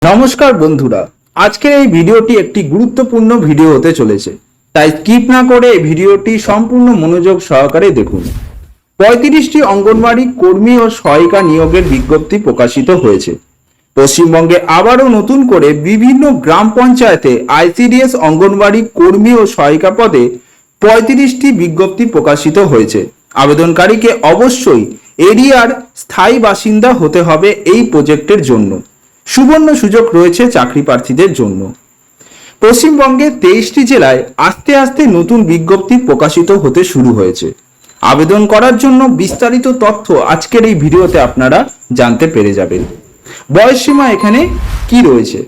নমস্কার বন্ধুরা, আজকের এই ভিডিওটি একটি গুরুত্বপূর্ণ ভিডিও হতে চলেছে, তাই স্কিপ না করে এই ভিডিওটি সম্পূর্ণ মনোযোগ সহকারে দেখুন। 35টি অঙ্গনওয়াড়ি কর্মী ও সহায়িকা নিয়োগের বিজ্ঞপ্তি প্রকাশিত হয়েছে। পশ্চিমবঙ্গে আবারও নতুন করে বিভিন্ন গ্রাম পঞ্চায়েতে আইসিডিএস অঙ্গনওয়াড়ি কর্মী ও সহায়িকা পদে 35টি বিজ্ঞপ্তি প্রকাশিত হয়েছে। আবেদনকারীকে অবশ্যই এরিয়ার স্থায়ী বাসিন্দা হতে হবে এই প্রজেক্টের জন্য। সুবর্ণ সুযোগ রয়েছে চাকরি প্রার্থীদের জন্য। পশ্চিমবঙ্গে 23টি জেলায় আস্তে আস্তে নতুন বিজ্ঞপ্তি প্রকাশিত হতে শুরু হয়েছে। আবেদন করার জন্য বিস্তারিত তথ্য আজকের এই ভিডিওতে আপনারা জানতে পেরে যাবেন। বয়সসীমা এখানে কি রয়েছে?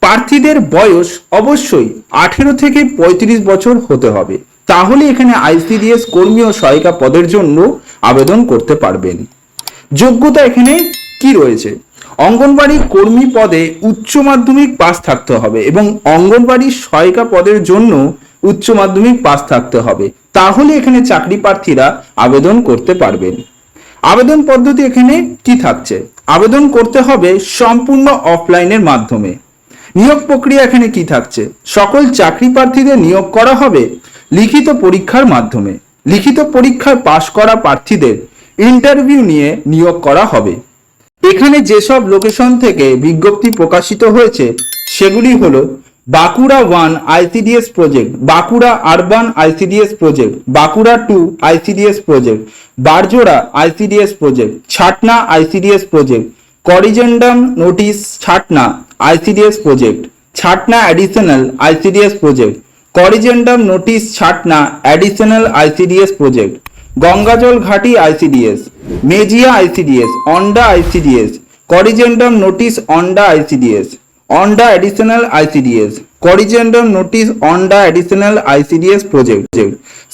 প্রার্থীদের বয়স অবশ্যই 18 থেকে 35 বছর হতে হবে, তাহলে এখানে আইসিডিএস কর্মী ও সহায়িকা পদের জন্য আবেদন করতে পারবেন। যোগ্যতা এখানে কি রয়েছে? অঙ্গনওয়াড়ি কর্মী পদে উচ্চ মাধ্যমিক পাস থাকতে হবে এবং অঙ্গনওয়াড়ি সহায়িকা পদের জন্য উচ্চ মাধ্যমিক পাস থাকতে হবে, তাহলে এখানে চাকরি প্রার্থীরা আবেদন করতে পারবেন। আবেদন পদ্ধতি এখানে কি থাকছে? আবেদন করতে হবে সম্পূর্ণ অফলাইনের মাধ্যমে। নিয়োগ প্রক্রিয়া এখানে কি থাকছে? সকল চাকরি প্রার্থীদের নিয়োগ করা হবে লিখিত পরীক্ষার মাধ্যমে। লিখিত পরীক্ষায় পাশ করা প্রার্থীদের ইন্টারভিউ নিয়ে নিয়োগ করা হবে। এখানে যেসব লোকেশন থেকে বিজ্ঞপ্তি প্রকাশিত হয়েছে সেগুলি হলো Bankura 1 ICDS project, Bankura urban ICDS project, Bankura 2 ICDS project, Barjora ICDS project, Chhatna ICDS project, corrigendum notice Chhatna ICDS project, Chhatna additional ICDS project, corrigendum notice Chhatna additional ICDS project, Gangajalghati ICDS, Mejia ICDS, Onda ICDS, corrigendum notice Onda ICDS, Onda additional ICDS, corrigendum notice Onda additional ICDS project,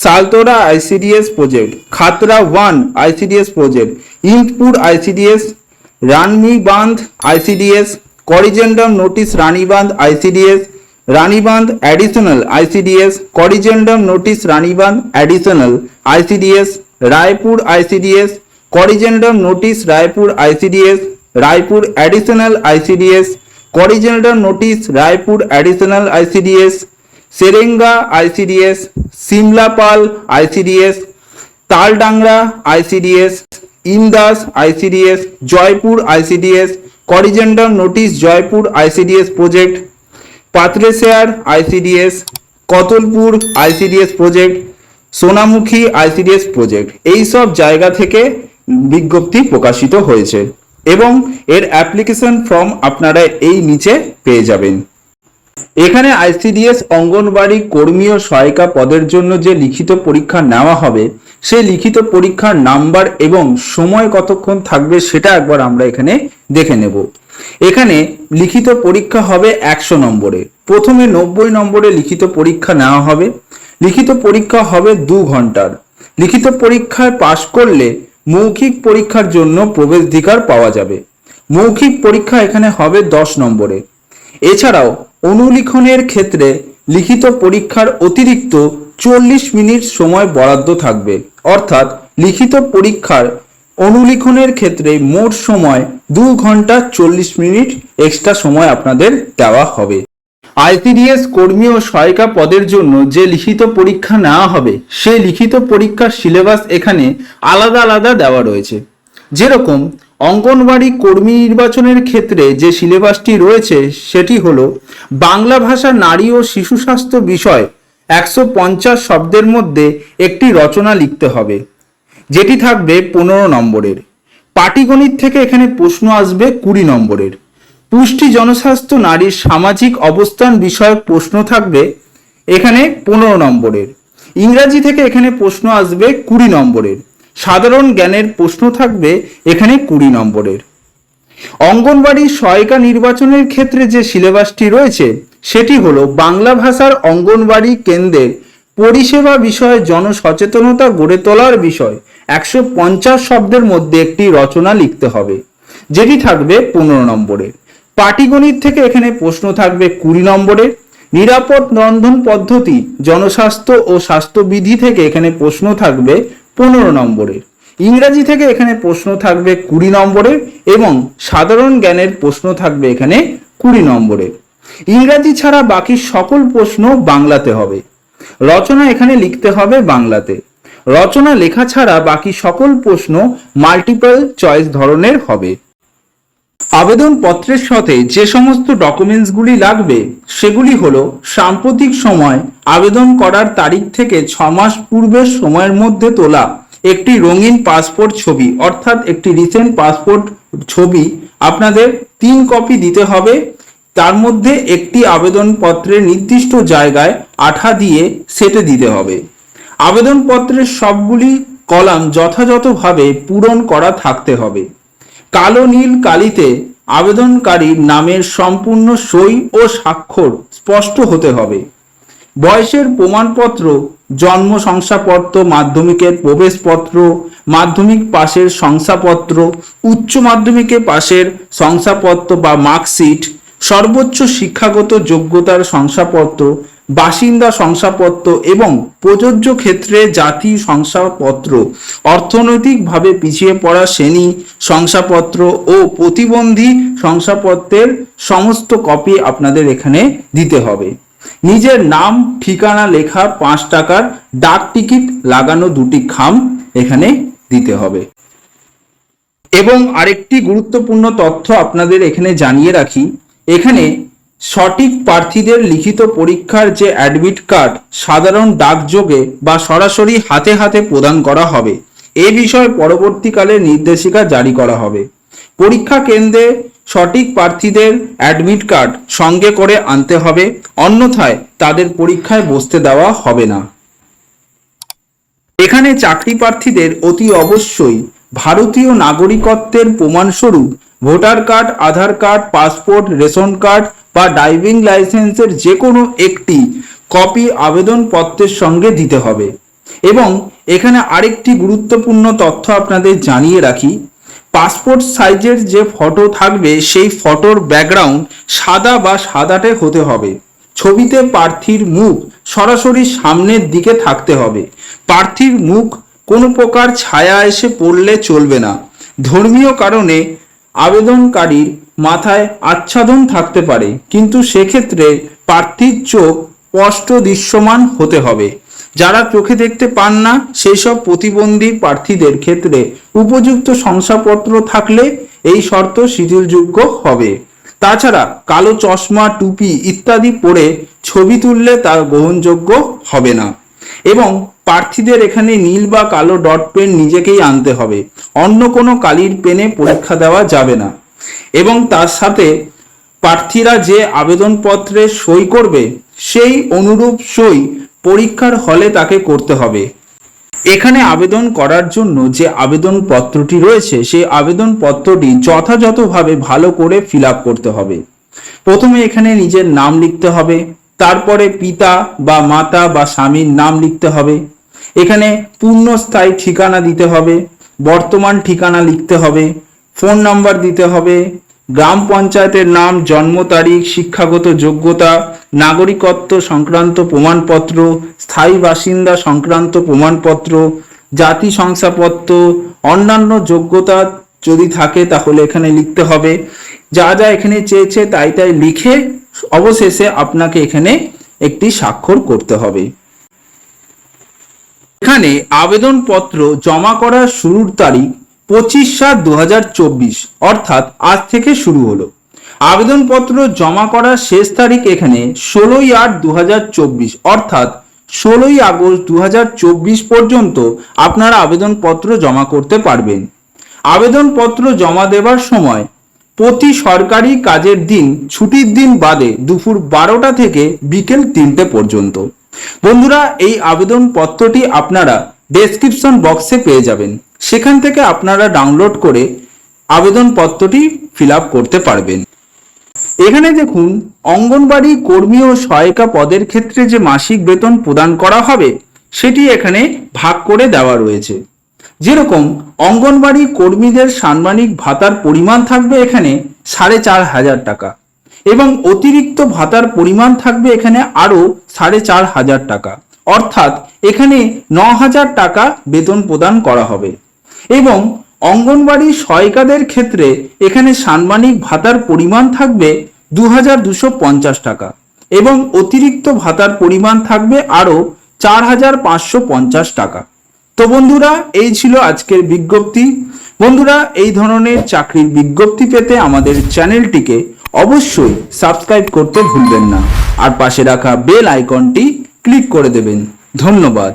Saltora ICDS project, Khatra 1 ICDS project, Indpur ICDS, Ranibandh ICDS, corrigendum notice Ranibandh ICDS, Ranibandh additional ICDS, corrigendum notice Ranibandh additional ICDS, Raipur ICDS, corrigendum notice Raipur ICDS, Raipur additional ICDS, corrigendum notice Raipur additional ICDS, Sarenga ICDS, Simlapal ICDS, Taldangra ICDS, Indas ICDS, Joypur ICDS, corrigendum notice Joypur ICDS project, Patrasayer ICDS, Kotulpur ICDS project, Sonamukhi ICDS project, এই সব জায়গা থেকে বিজ্ঞপ্তি প্রকাশিত হয়েছে এবং এর application form আপনারা এই নিচে পেয়ে যাবেন। এখানে আইসিডিএস অঙ্গনওয়াড়ি কর্মী ও সহায়িকা পদের জন্য যে লিখিত পরীক্ষা নেওয়া হবে সেই লিখিত পরীক্ষার নাম্বার এবং সময় কতক্ষণ থাকবে সেটা একবার আমরা এখানে দেখে নেব। এখানে লিখিত পরীক্ষা হবে 100 নম্বরে। প্রথমে 90 নম্বরে লিখিত পরীক্ষা নেওয়া হবে। লিখিত পরীক্ষা হবে 2 ঘন্টার। লিখিত পরীক্ষায় পাশ করলে মৌখিক পরীক্ষার জন্য প্রবেশাধিকার পাওয়া যাবে। মৌখিক পরীক্ষা এখানে হবে 10 নম্বরে। এছাড়াও অনুলিখনের ক্ষেত্রে লিখিত পরীক্ষার অতিরিক্ত 40 মিনিট সময় বরাদ্দ থাকবে, অর্থাৎ লিখিত পরীক্ষার অনুলিখনের ক্ষেত্রে মোট সময় 2 ঘন্টা 40 মিনিট এক্সট্রা সময় আপনাদের দেওয়া হবে। আইসিডিএস কর্মী ও সহায়িকা পদের জন্য যে লিখিত পরীক্ষা নেওয়া হবে সেই লিখিত পরীক্ষার সিলেবাস এখানে আলাদা আলাদা দেওয়া রয়েছে। যেরকম অঙ্গনওয়াড়ি কর্মী নির্বাচনের ক্ষেত্রে যে সিলেবাসটি রয়েছে সেটি হলো বাংলা ভাষা নারী ও শিশু স্বাস্থ্য বিষয় 150 শব্দের মধ্যে একটি রচনা লিখতে হবে, যেটি থাকবে 15 নম্বরের। পাটিগণিত থেকে এখানে প্রশ্ন আসবে 20 নম্বরের। পুষ্টি জনস্বাস্থ্য নারীর সামাজিক অবস্থান বিষয়ক প্রশ্ন থাকবে এখানে 15 নম্বরের। ইংরাজি থেকে এখানে প্রশ্ন আসবে 20 নম্বরের। সাধারণ জ্ঞানের প্রশ্ন থাকবে এখানে 20 নম্বরের। অঙ্গনওয়াড়ি সহায়িকা নির্বাচনের ক্ষেত্রে যে সিলেবাসটি রয়েছে সেটি হলো বাংলা ভাষার অঙ্গনওয়াড়ি কেন্দ্রের পরিষেবা বিষয়ে জনসচেতনতা গড়ে তোলার বিষয় 150 শব্দের মধ্যে একটি রচনা লিখতে হবে, যেটি থাকবে 15 নম্বরের। পাটিগণিত থেকে এখানে প্রশ্ন থাকবে 20 নম্বরের। নিরাপদ রন্ধন পদ্ধতি জনস্বাস্থ্য ও স্বাস্থ্যবিধি থেকে এখানে প্রশ্ন থাকবে 15 নম্বরের। ইংরেজি থেকে এখানে প্রশ্ন থাকবে 20 নম্বরের এবং সাধারণ জ্ঞানের প্রশ্ন থাকবে এখানে 20 নম্বরে। ইংরাজি ছাড়া বাকি সকল প্রশ্ন বাংলাতে হবে। রচনা এখানে লিখতে হবে বাংলাতে। রচনা লেখা ছাড়া বাকি সকল প্রশ্ন মাল্টিপল চয়েস ধরনের হবে। আবেদন পত্রের সাথে যে সমস্ত ডকুমেন্টসগুলি লাগবে সেগুলি হলো সাম্প্রতিক সময় আবেদন করার তারিখ থেকে 6 মাস পূর্বের সময়ের মধ্যে তোলা একটি রঙিন পাসপোর্ট ছবি, অর্থাৎ একটি রিসেন্ট পাসপোর্ট ছবি আপনাদের 3 কপি দিতে হবে। তার মধ্যে একটি আবেদনপত্রের নির্দিষ্ট জায়গায় আঠা দিয়ে সেটে দিতে হবে। আবেদনপত্রের সবগুলি কলাম যথাযথভাবে পূরণ করা থাকতে হবে। কালো নীল কালিতে আবেদনকারীর নামের সম্পূর্ণ সই ও স্বাক্ষর স্পষ্ট হতে হবে। বয়সের প্রমাণপত্র, জন্ম শংসাপত্র, মাধ্যমিকের প্রবেশপত্র, মাধ্যমিক পাশের শংসাপত্র, উচ্চ মাধ্যমিকে পাশের শংসাপত্র বা মার্কশিট, সর্বোচ্চ শিক্ষাগত যোগ্যতার শংসাপত্র, বাসিন্দা শংসাপত্র এবং প্রযোজ্য ক্ষেত্রে জাতি শংসাপত্র, অর্থনৈতিকভাবে পিছিয়ে পড়া শ্রেণী শংসাপত্র ও প্রতিবন্ধী শংসাপত্রের সমস্ত কপি আপনাদের এখানে দিতে হবে। নিজের নাম ঠিকানা লেখা 5 টাকার ডাক টিকিট লাগানো 2টি খাম এখানে দিতে হবে। এবং আরেকটি গুরুত্বপূর্ণ তথ্য আপনাদের এখানে জানিয়ে রাখি, এখানে সঠিক প্রার্থীদের লিখিত পরীক্ষার যে অ্যাডমিট কার্ড সাধারণ ডাকযোগে বা সরাসরি হাতে হাতে প্রদান করা হবে, এ বিষয়ে পরবর্তীকালে নির্দেশিকা জারি করা হবে। পরীক্ষা কেন্দ্রে সঠিক প্রার্থীদের অ্যাডমিট কার্ড সঙ্গে করে আনতে হবে, অন্যথায় তাদের পরীক্ষায় বসতে দেওয়া হবে না। এখানে চাকরি প্রার্থীদের অতি অবশ্যই ভারতীয় নাগরিকত্বের প্রমাণস্বরূপ ভোটার কার্ড, আধার কার্ড, পাসপোর্ট, রেশন কার্ড বা ড্রাইভিং লাইসেন্সের যে কোনো একটি কপি আবেদনপত্রের সঙ্গে দিতে হবে। এবং এখানে আরেকটি গুরুত্বপূর্ণ তথ্য আপনাদের জানিয়ে রাখি, পাসপোর্ট সাইজের যে ফটো থাকবে সেই ফটোর ব্যাকগ্রাউন্ড সাদা বা সাদাটে হতে হবে। ছবিতে প্রার্থীর মুখ সরাসরি সামনের দিকে থাকতে হবে। প্রার্থীর মুখ কোনো প্রকার ছায়া এসে পড়লে চলবে না। ধর্মীয় কারণে আবেদনকারীর মাথায় আচ্ছাদন থাকতে পারে, কিন্তু সেক্ষেত্রে প্রার্থীর চোখ স্পষ্ট দৃশ্যমান হতে হবে। যারা চোখে দেখতে পান না সেই সব প্রতিবন্ধী প্রার্থীদের ক্ষেত্রে উপযুক্ত শংসাপত্র থাকলে এই শর্ত শিথিলযোগ্য হবে। তাছাড়া কালো চশমা, টুপি ইত্যাদি পরে ছবি তুললে তা গ্রহণযোগ্য হবে না। এবং প্রার্থীদের এখানে নীল বা কালো ডট পেন নিজেকেই আনতে হবে, অন্য কোনো কালির পেনে পরীক্ষা দেওয়া যাবে না। এবং তার সাথে প্রার্থীরা যে আবেদনপত্রে সই করবে সেই অনুরূপ সই পরীক্ষার হলে তাকে করতে হবে। এখানে আবেদন করার জন্য যে আবেদনপত্রটি রয়েছে সেই আবেদনপত্রটি যথাযথভাবে ভালো করে ফিল আপ করতে হবে। প্রথমে এখানে নিজের নাম লিখতে হবে, তারপরে পিতা বা মাতা বা স্বামীর নাম লিখতে হবে। এখানে পূর্ণস্থায়ী ঠিকানা দিতে হবে, বর্তমান ঠিকানা লিখতে হবে, ফোন নাম্বার দিতে হবে, গ্রাম পঞ্চায়েতের নাম, জন্ম তারিখ, শিক্ষাগত যোগ্যতা, নাগরিকত্ব সংক্রান্ত প্রমাণপত্র, স্থায়ী বাসিন্দা সংক্রান্ত প্রমাণপত্র, জাতি শংসাপত্র, অন্যান্য যোগ্যতা যদি থাকে তাহলে এখানে লিখতে হবে। যা যা এখানে চেয়েছে তাই তাই লিখে অবশেষে আপনাকে এখানে একটি স্বাক্ষর করতে হবে। এখানে আবেদনপত্র জমা করার শুরুর তারিখ 25/7/2024, অর্থাৎ আজ থেকে শুরু হলো। আবেদনপত্র জমা করার শেষ তারিখ এখানে 16/8/2024, অর্থাৎ 16ই আগস্ট 2024 পর্যন্ত আপনারা আবেদনপত্র জমা করতে পারবেন। আবেদনপত্র জমা দেওয়ার সময় প্রতি সরকারি কাজের দিন ছুটির দিন বাদে দুপুর 12টা থেকে বিকেল 3টে পর্যন্ত। বন্ধুরা, এই আবেদনপত্রটি আপনারা ডেসক্রিপশন বক্সে পেয়ে যাবেন, সেখান থেকে আপনারা ডাউনলোড করে আবেদনপত্রটি ফিল আপ করতে পারবেন। এখানে দেখুন, অঙ্গনবাড়ি কর্মী ও সহায়িকা পদের ক্ষেত্রে যে মাসিক বেতন প্রদান করা হবে সেটি এখানে ভাগ করে দেওয়া রয়েছে। যেরকম অঙ্গনবাড়ি কর্মীদের সাম্মানিক ভাতার পরিমাণ থাকবে এখানে 4,500 টাকা এবং অতিরিক্ত ভাতার পরিমাণ থাকবে এখানে আরো 4,500 টাকা, অর্থাৎ এখানে 9,000 টাকা বেতন প্রদান করা হবে। এবং অঙ্গনবাড়ি সহায়িকাদের ক্ষেত্রে এখানে সাম্মানিক ভাতার পরিমাণ থাকবে 2250 টাকা এবং অতিরিক্ত ভাতার পরিমাণ থাকবে আরও 4550 টাকা। তো বন্ধুরা, এই ছিল আজকের বিজ্ঞপ্তি। বন্ধুরা, এই ধরনের চাকরির বিজ্ঞপ্তি পেতে আমাদের চ্যানেলটিকে অবশ্যই সাবস্ক্রাইব করতে ভুলবেন না আর পাশে রাখা বেল আইকনটি ক্লিক করে দেবেন। ধন্যবাদ।